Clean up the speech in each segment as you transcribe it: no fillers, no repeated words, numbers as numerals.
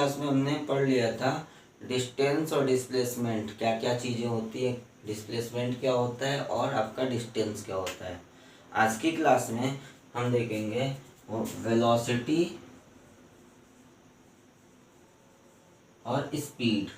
Class में हमने पढ़ लिया था डिस्टेंस और डिस्प्लेसमेंट, क्या क्या चीज़ें होती है, डिस्प्लेसमेंट क्या होता है और आपका डिस्टेंस क्या होता है। आज की क्लास में हम देखेंगे वेलोसिटी और स्पीड।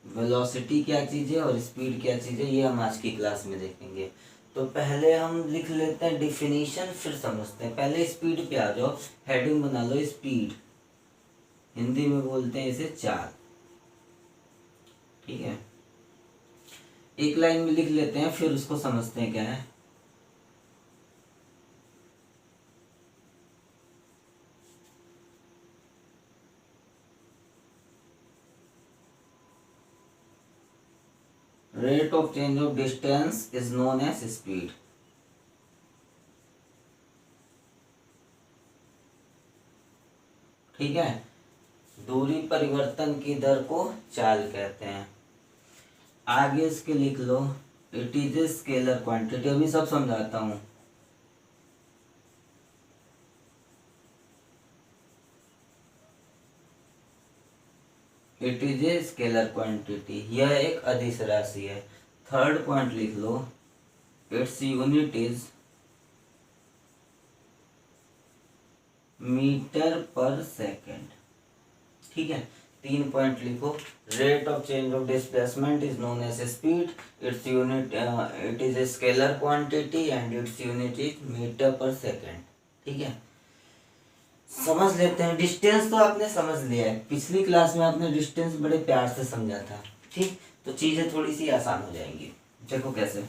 वेलोसिटी क्या चीज़ है और स्पीड क्या चीज़ है, ये हम आज की क्लास में देखेंगे। तो पहले हम लिख लेते हैं डिफिनीशन, फिर समझते हैं। पहले स्पीड पे आ जाओ, हेडिंग बना लो स्पीड, हिंदी में बोलते हैं इसे चाल। ठीक है, एक लाइन में लिख लेते हैं, फिर उसको समझते हैं क्या है। Rate of change of distance is known as speed. ठीक है, दूरी परिवर्तन की दर को चाल कहते हैं। आगे इसके लिख लो, it is a scalar quantity. अभी सब समझाता हूं। It is a scalar quantity, यह एक अदिश राशि है। थर्ड पॉइंट लिख लो, its unit is metre per second. ठीक है, 3 पॉइंट लिखो। Rate of change of displacement is known as speed, its unit it is a scalar quantity and its unit is metre per second. ठीक है, समझ लेते हैं। डिस्टेंस तो आपने समझ लिया है, पिछली क्लास में आपने डिस्टेंस बड़े प्यार से समझा था। ठीक, तो चीजें थोड़ी सी आसान हो जाएंगी। देखो कैसे,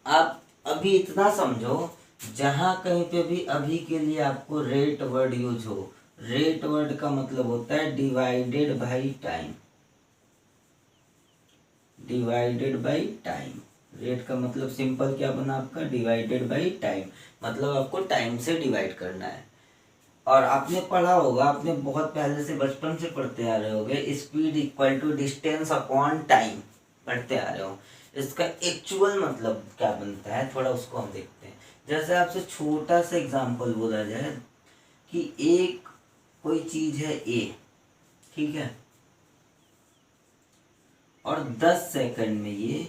आप अभी इतना समझो, जहां कहीं पे भी अभी के लिए आपको रेट वर्ड यूज हो, रेट वर्ड का मतलब होता है divided by time. Divided by time, rate का मतलब सिंपल क्या बना आपका, डिवाइडेड बाई टाइम। मतलब आपको टाइम से डिवाइड करना है। और आपने पढ़ा होगा, आपने बहुत पहले से बचपन से पढ़ते आ रहे होगे, speed equal to distance upon time पढ़ते आ रहे हो। इसका एक्चुअल मतलब क्या बनता है, थोड़ा उसको हम देखते हैं। जैसे आपसे छोटा सा एग्जांपल बोला जाए कि एक कोई चीज है ए, ठीक है, और 10 सेकंड में ये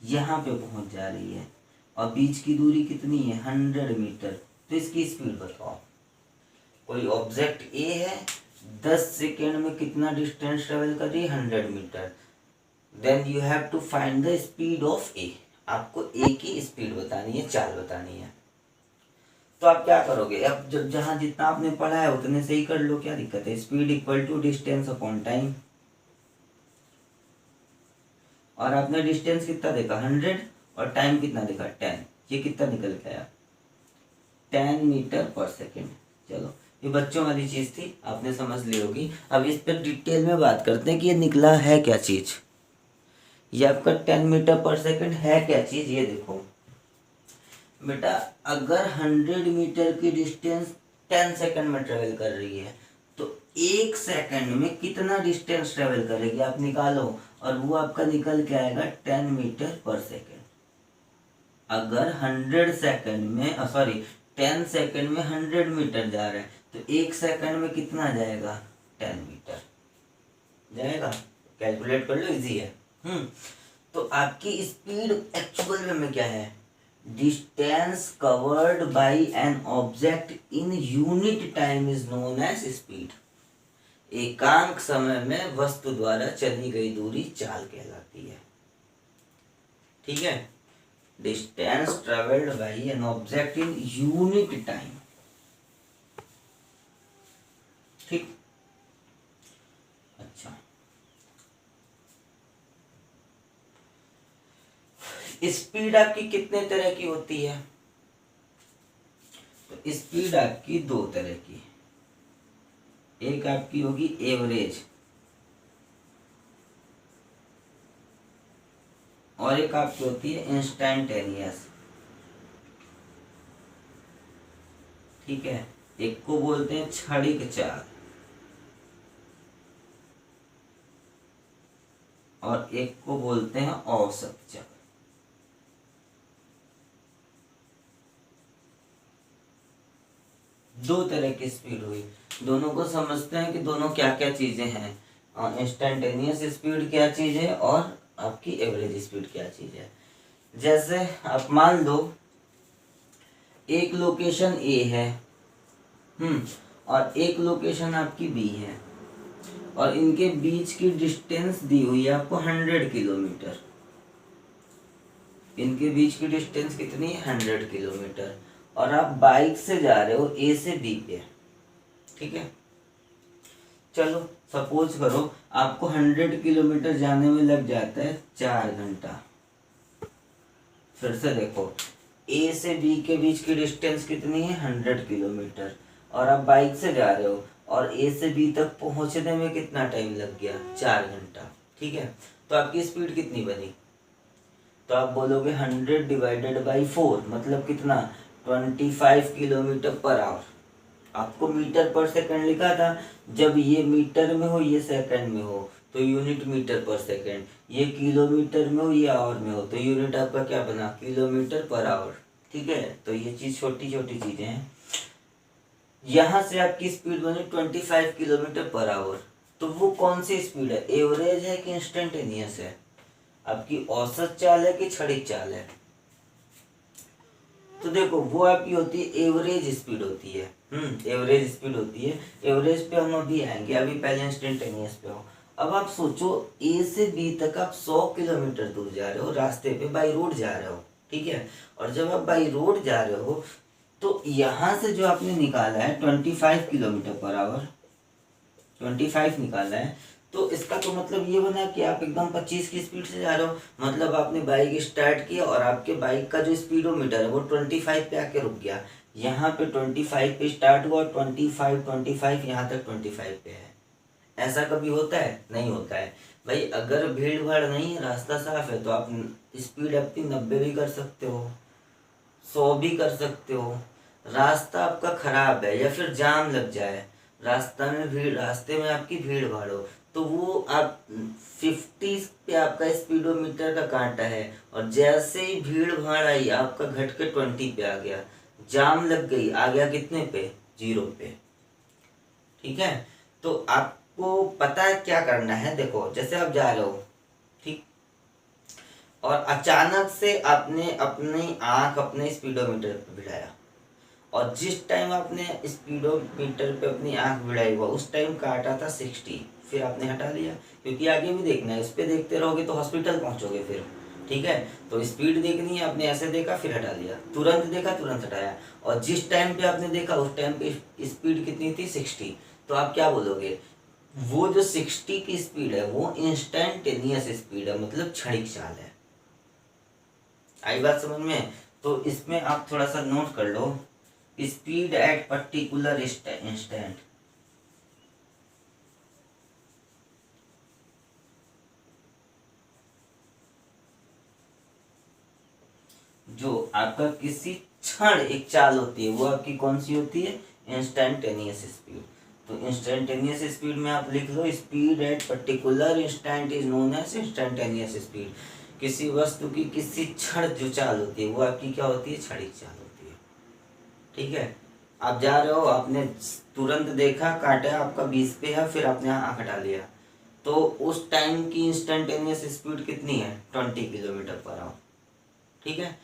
यहाँ पे पहुंच जा रही है, और बीच की दूरी कितनी है, 100 मीटर। तो इसकी स्पीड बताओ। कोई ऑब्जेक्ट ए है, 10 सेकेंड में कितना डिस्टेंस ट्रेवल कर रही है, 100 metre. Then you have to find the speed of A. आपको ए की स्पीड बतानी है, चाल बतानी है। तो आप क्या करोगे, अब जब जहां जितना आपने पढ़ा है उतने से ही कर लो, क्या दिक्कत है। Speed equal to distance upon time, और आपने डिस्टेंस कितना देखा, 100, और टाइम कितना देखा, 10। ये कितना निकल के आया, 10 मीटर पर सेकेंड। चलो, ये बच्चों वाली चीज थी, आपने समझ ली होगी। अब इस पर डिटेल में बात करते हैं कि ये निकला है क्या चीज। ये आपका 10 मीटर पर सेकेंड है क्या चीज, ये देखो बेटा। अगर 100 मीटर की डिस्टेंस 10 सेकंड में ट्रेवल कर रही है, तो 1 सेकंड में कितना डिस्टेंस ट्रेवल करेगी आप निकालो, और वो आपका निकल के आएगा 10 मीटर पर सेकेंड। अगर 100 सेकंड में सॉरी 10 सेकंड में 100 मीटर जा रहे हैं, तो 1 सेकंड में कितना जाएगा, 10 मीटर जाएगा। कैलकुलेट कर लो, इजी है। तो आपकी स्पीड एक्चुअल में क्या है, distance covered by an object in unit time is known as speed. एकांक समय में वस्तु द्वारा चली गई दूरी चाल कहलाती है। ठीक है, distance travelled by an object in unit time. ठीक, अच्छा, स्पीड आपकी कितने तरह की होती है, तो स्पीड आपकी 2 तरह की। एक आपकी होगी एवरेज, और एक आपकी होती है इंस्टैंटेनियस। ठीक है, एक को बोलते हैं क्षणिक चाल, और एक को बोलते हैं औसत चाल। दो तरह की स्पीड हुई। दोनों को समझते हैं कि दोनों क्या क्या चीज़ें हैं। इंस्टेंटेनियस स्पीड क्या चीज़ है और आपकी एवरेज स्पीड क्या चीज़ है। जैसे आप मान लो एक लोकेशन ए है, और एक लोकेशन आपकी बी है, और इनके बीच की डिस्टेंस दी हुई है आपको 100 किलोमीटर। इनके बीच की डिस्टेंस कितनी है? 100 किलोमीटर। और आप बाइक से जा रहे हो ए से बी पे, ठीक है। चलो सपोज करो आपको 100 किलोमीटर जाने में लग जाता है 4 घंटा। फिर से देखो, ए से बी के बीच की डिस्टेंस कितनी है? 100 किलोमीटर। और आप बाइक से जा रहे हो और ए से बी तक पहुंचने में कितना टाइम लग गया? 4 घंटा, ठीक है। तो आपकी स्पीड कितनी बनी? तो आप बोलोगे 100 डिवाइडेड बाई 4, मतलब कितना? 25 किलोमीटर पर आवर। आपको मीटर पर सेकंड लिखा था, जब ये मीटर में हो ये सेकंड में हो तो यूनिट मीटर पर सेकंड, ये किलोमीटर में हो ये आवर में हो तो यूनिट आपका क्या बना? किलोमीटर पर आवर, ठीक है। तो ये चीज छोटी छोटी चीजें हैं। यहाँ से आपकी स्पीड बनी 25 किलोमीटर पर आवर। तो वो कौन सी स्पीड है? एवरेज है कि इंस्टेंटेनियस है? आपकी औसत चाल है कि क्षणिक चाल है? तो देखो वो आपकी होती है एवरेज स्पीड होती है। एवरेज स्पीड होती है। एवरेज पे हम अभी आएंगे, अभी पहले इंस्टेंटेनियस पे हो। अब आप सोचो ए से बी तक आप 100 किलोमीटर दूर जा रहे हो, रास्ते पे बाई रोड जा रहे हो, ठीक है। और जब आप बाई रोड जा रहे हो तो यहाँ से जो आपने निकाला है 25 किलोमीटर पर आवर, 25 निकाला है, तो इसका तो मतलब ये बना कि आप एकदम 25 की स्पीड से जा रहे हो। मतलब आपने बाइक स्टार्ट किया और आपके बाइक का जो स्पीडोमीटर है वो 25 पे आके रुक गया। यहाँ पे 25 पे स्टार्ट हुआ, 25 यहाँ तक 25 पे है। ऐसा कभी होता है? नहीं होता है भाई। अगर भीड़ भाड़ नहीं है, रास्ता साफ है, तो आप स्पीड अपनी 90 भी कर सकते हो, 100 भी कर सकते हो। रास्ता आपका खराब है या फिर जाम लग जाए, रास्ता में भीड़, रास्ते में आपकी भीड़ भाड़ हो, तो वो आप 50 पे आपका स्पीडोमीटर का कांटा है, और जैसे ही भीड़ भाड़ आई आपका घट के 20 पे आ गया। जाम लग गई, आ गया कितने पे? 0 पे, ठीक है। तो आपको पता है क्या करना है। देखो जैसे आप जा रहे हो, ठीक, और अचानक से आपने अपनी आंख अपने स्पीडोमीटर पे भिड़ाया, और जिस टाइम आपने स्पीडोमीटर पे अपनी आंख भिड़ाई हुआ उस टाइम काटा था 60, फिर आपने हटा लिया, क्योंकि आगे भी देखना है। उस पर देखते रहोगे तो हॉस्पिटल पहुंचोगे फिर, ठीक है। तो स्पीड देखनी है, आपने ऐसे देखा फिर हटा लिया, तुरंत देखा तुरंत हटाया। और जिस टाइम पे आपने देखा उस टाइम पे स्पीड कितनी थी? 60। तो आप क्या बोलोगे? वो जो 60 की स्पीड है वो इंस्टेंटेनियस स्पीड है, मतलब क्षणिक चाल है। आई बात समझ में? तो इसमें आप थोड़ा सा नोट कर लो, स्पीड एट पर्टिकुलर इंस्टेंट। जो आपका किसी क्षण एक चाल होती है वो आपकी कौन सी होती है? Instantaneous speed. तो इंस्टेंटेनियस स्पीड में आप लिख लो, speed at particular instant is known as instantaneous speed. किसी वस्तु की किसी क्षण जो चाल होती है वो आपकी क्या होती है? क्षणिक चाल होती है, ठीक है। आप जा रहे हो, आपने तुरंत देखा काटा आपका 20 पे है, फिर आपने आँख हटा लिया, तो उस टाइम की इंस्टेंटेनियस स्पीड कितनी है? 20 किलोमीटर पर आवर, ठीक है।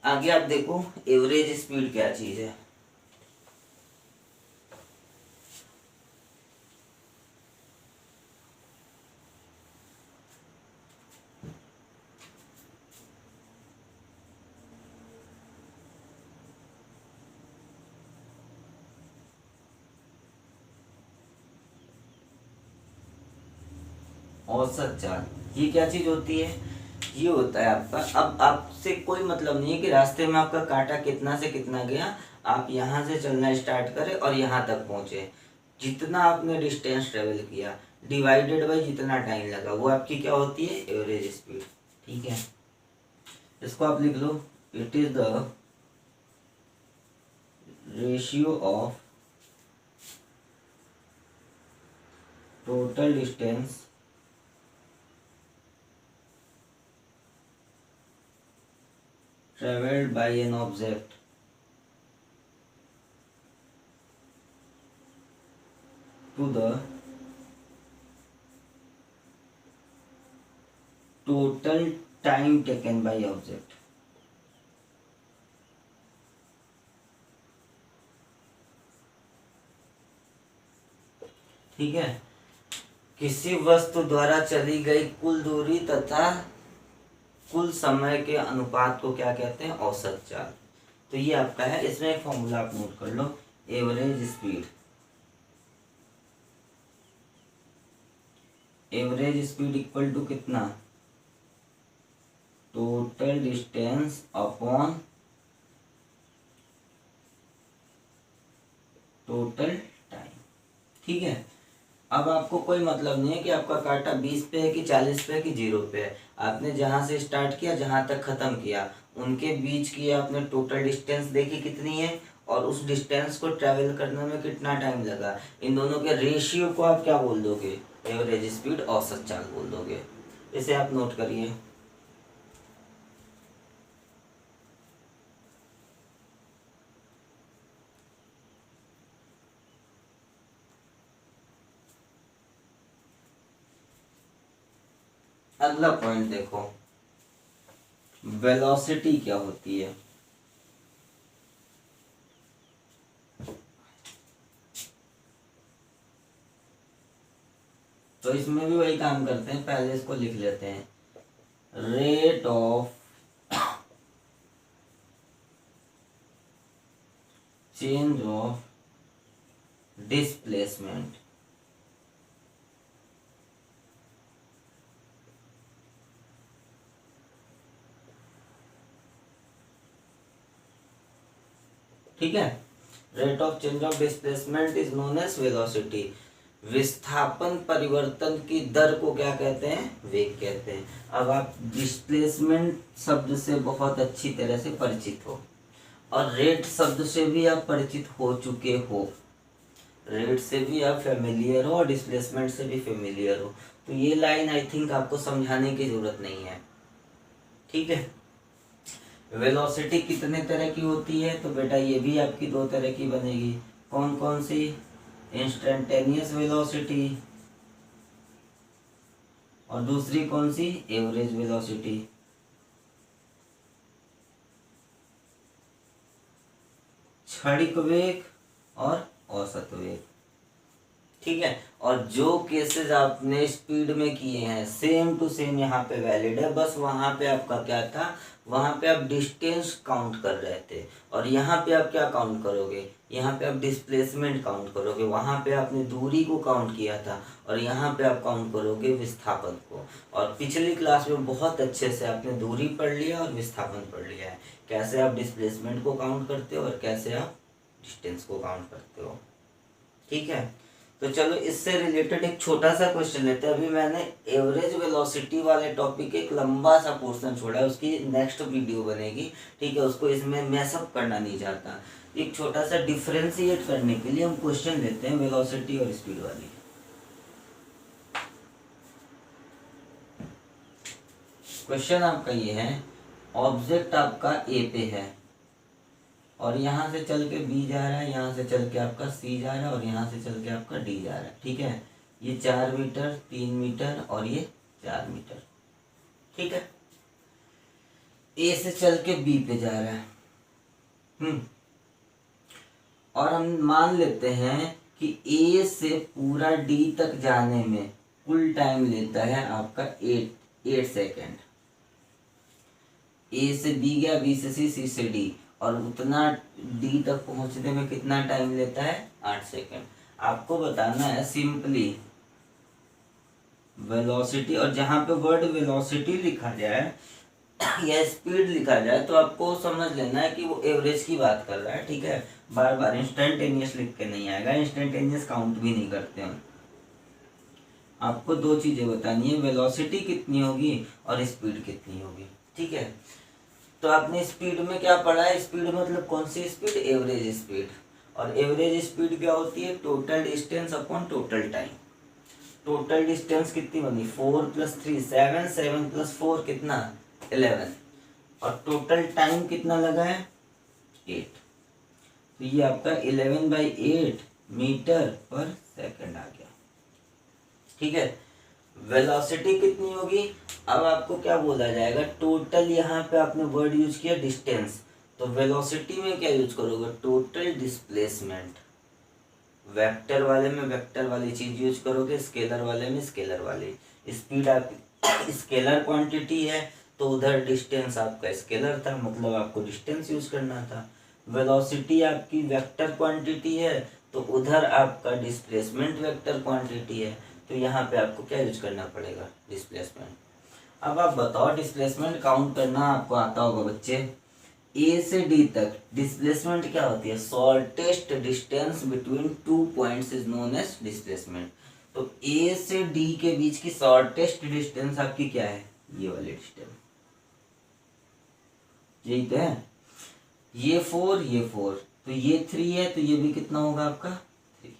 आगे आप देखो एवरेज स्पीड क्या चीज है। औसत चाल, ये क्या चीज होती है? ये होता है आपका, अब आपसे कोई मतलब नहीं है कि रास्ते में आपका कांटा कितना से कितना गया। आप यहाँ से चलना स्टार्ट करें और यहाँ तक पहुँचे, जितना आपने डिस्टेंस ट्रेवल किया डिवाइडेड बाई जितना टाइम लगा, वो आपकी क्या होती है? एवरेज स्पीड, ठीक है। इसको आप लिख लो, it is the ratio of total distance traveled by an object to the total time taken by object. ठीक है, किसी वस्तु द्वारा चली गई कुल दूरी तथा कुल समय के अनुपात को क्या कहते हैं? औसत चाल। तो ये आपका है, इसमें एक फॉर्मूला आप नोट कर लो, average speed. Average speed equal to कितना? Total distance upon total time. ठीक है, अब आपको कोई मतलब नहीं है कि आपका कांटा 20 पे है कि 40 पे है कि 0 पे है। आपने जहां से स्टार्ट किया जहां तक खत्म किया, उनके बीच की आपने टोटल डिस्टेंस देखी कितनी है, और उस डिस्टेंस को ट्रेवल करने में कितना टाइम लगा। इन दोनों के रेशियो को आप क्या बोल दोगे? एवरेज स्पीड, औसत चाल बोल दोगे। इसे आप नोट करिए। अगला पॉइंट देखो, वेलोसिटी क्या होती है? तो इसमें भी वही काम करते हैं, पहले इसको लिख लेते हैं। Rate of change of displacement. ठीक है, rate of change of displacement is known as velocity. विस्थापन परिवर्तन की दर को क्या कहते हैं? वेग कहते हैं। अब आप डिस्प्लेसमेंट शब्द से बहुत अच्छी तरह से परिचित हो, और रेट शब्द से भी आप परिचित हो चुके हो। रेट से भी आप फेमिलियर हो और डिस्प्लेसमेंट से भी फेमिलियर हो, तो ये लाइन आई थिंक आपको समझाने की जरूरत नहीं है। ठीक है, वेलोसिटी कितने तरह की होती है? तो बेटा ये भी आपकी दो तरह की बनेगी। कौन कौन सी? इंस्टेंटेनियस वेलोसिटी, और दूसरी कौन सी? Average velocity. क्षणिक वेग और औसत वेग। ठीक है, और जो केसेस आपने स्पीड में किए हैं सेम टू सेम यहाँ पे वैलिड है। बस वहां पे आपका क्या था? वहां पे आप डिस्टेंस काउंट कर रहे थे, और यहाँ पे आप क्या काउंट करोगे? यहाँ पे आप डिस्प्लेसमेंट काउंट करोगे। वहां पे आपने दूरी को काउंट किया था, और यहाँ पे आप काउंट करोगे विस्थापन को। और पिछली क्लास में बहुत अच्छे से आपने दूरी पढ़ लिया और विस्थापन पढ़ लिया है, कैसे आप डिस्प्लेसमेंट को काउंट करते हो और कैसे आप डिस्टेंस को काउंट करते हो। ठीक है, तो चलो इससे रिलेटेड एक छोटा सा क्वेश्चन लेते हैं। अभी मैंने एवरेज वेलोसिटी वाले टॉपिक एक लंबा सा पोर्शन छोड़ा है, उसकी नेक्स्ट वीडियो बनेगी। ठीक है, उसको इसमें मैसअप करना नहीं चाहता। एक छोटा सा डिफरेंशिएट करने के लिए हम क्वेश्चन लेते हैं वेलोसिटी और स्पीड वाली। क्वेश्चन आपका ये है, ऑब्जेक्ट आपका ए पे है, और यहाँ से चल के बी जा रहा है, यहाँ से चल के आपका सी जा रहा है, और यहाँ से चल के आपका डी जा रहा है। ठीक है, ये 4 मीटर, 3 मीटर और ये 4 मीटर। ठीक है, ए से चल के बी पे जा रहा है। और हम मान लेते हैं कि ए से पूरा डी तक जाने में कुल टाइम लेता है आपका 8 सेकेंड। ए से बी गया, बी से सी, सी से डी, और उतना डी तक पहुंचने में कितना टाइम लेता है? 8 सेकेंड। आपको बताना है सिंपली वेलोसिटी, और जहां पे वर्ड वेलोसिटी लिखा जाए या स्पीड लिखा जाए तो आपको समझ लेना है कि वो एवरेज की बात कर रहा है। ठीक है, बार बार इंस्टेंटेनियस लिख के नहीं आएगा, इंस्टेंटेनियस काउंट भी नहीं करते हैं। आपको दो चीजें बतानी है, वेलोसिटी कितनी होगी और स्पीड कितनी होगी। ठीक है, तो आपने स्पीड में क्या पढ़ा है? स्पीड मतलब कौन सी स्पीड? Average speed. और एवरेज स्पीड क्या होती है? Total distance upon total time. Total distance कितनी बनी? 4 + 3 7, 7 + 4 कितना? 11, और टोटल टाइम कितना लगा है? 8। तो ये आपका 11/8 मीटर पर सेकंड आ गया। ठीक है, वेलोसिटी कितनी होगी, अब आपको क्या बोला जाएगा, टोटल, यहाँ पे आपने वर्ड यूज किया डिस्टेंस, तो वेलोसिटी में क्या यूज करोगे, टोटल डिस्प्लेसमेंट। वेक्टर वाले में वेक्टर वाली चीज यूज करोगे, स्केलर वाले में स्केलर वाली। स्पीड आप स्केलर क्वांटिटी है तो उधर डिस्टेंस आपका स्केलर था, मतलब आपको डिस्टेंस यूज करना था। वेलोसिटी आपकी वेक्टर क्वांटिटी है तो उधर आपका डिस्प्लेसमेंट वेक्टर क्वांटिटी है, तो यहाँ पे आपको क्या यूज करना पड़ेगा, डिस्प्लेसमेंट। अब आप बताओ, डिस्प्लेसमेंट काउंट करना आपको आता होगा बच्चे। ए से डी तक डिस्प्लेसमेंट क्या होती है, shortest distance between two points is known as displacement. तो ए से डी के बीच की शॉर्टेस्ट डिस्टेंस आपकी क्या है, ये वाली डिस्टेंस, यही तो है। ये 4 तो ये 3 है, तो ये भी कितना होगा आपका 3,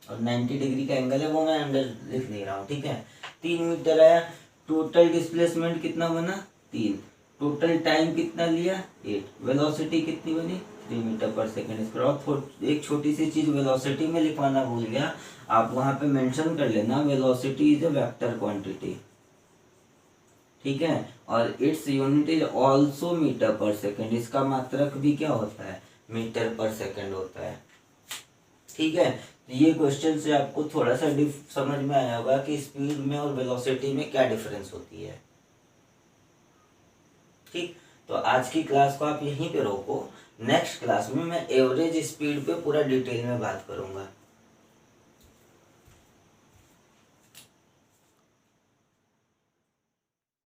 और 90 डिग्री का एंगल है वो मैं अंदर लिख नहीं रहा हूँ। ठीक है, 3 मीटर आया। टोटल डिस्प्लेसमेंट कितना बना, 3। टोटल टाइम कितना लिया, 8। वेलोसिटी कितनी बनी, 3 मीटर पर सेकेंड स्क्वायर। और एक छोटी सी चीज वेलोसिटी में लिखवाना भूल गया, आप वहां पे मेंशन कर लेना, velocity is a vector quantity. ठीक है, और its unit is also metre per second, इसका मात्रक भी क्या होता है, मीटर पर सेकेंड होता है। ठीक है, तो ये क्वेश्चन से आपको थोड़ा सा समझ में आया होगा कि स्पीड में और वेलोसिटी में क्या डिफरेंस होती है। ठीक, तो आज की क्लास को आप यहीं पे रोको, नेक्स्ट क्लास में मैं एवरेज स्पीड पे पूरा डिटेल में बात करूंगा।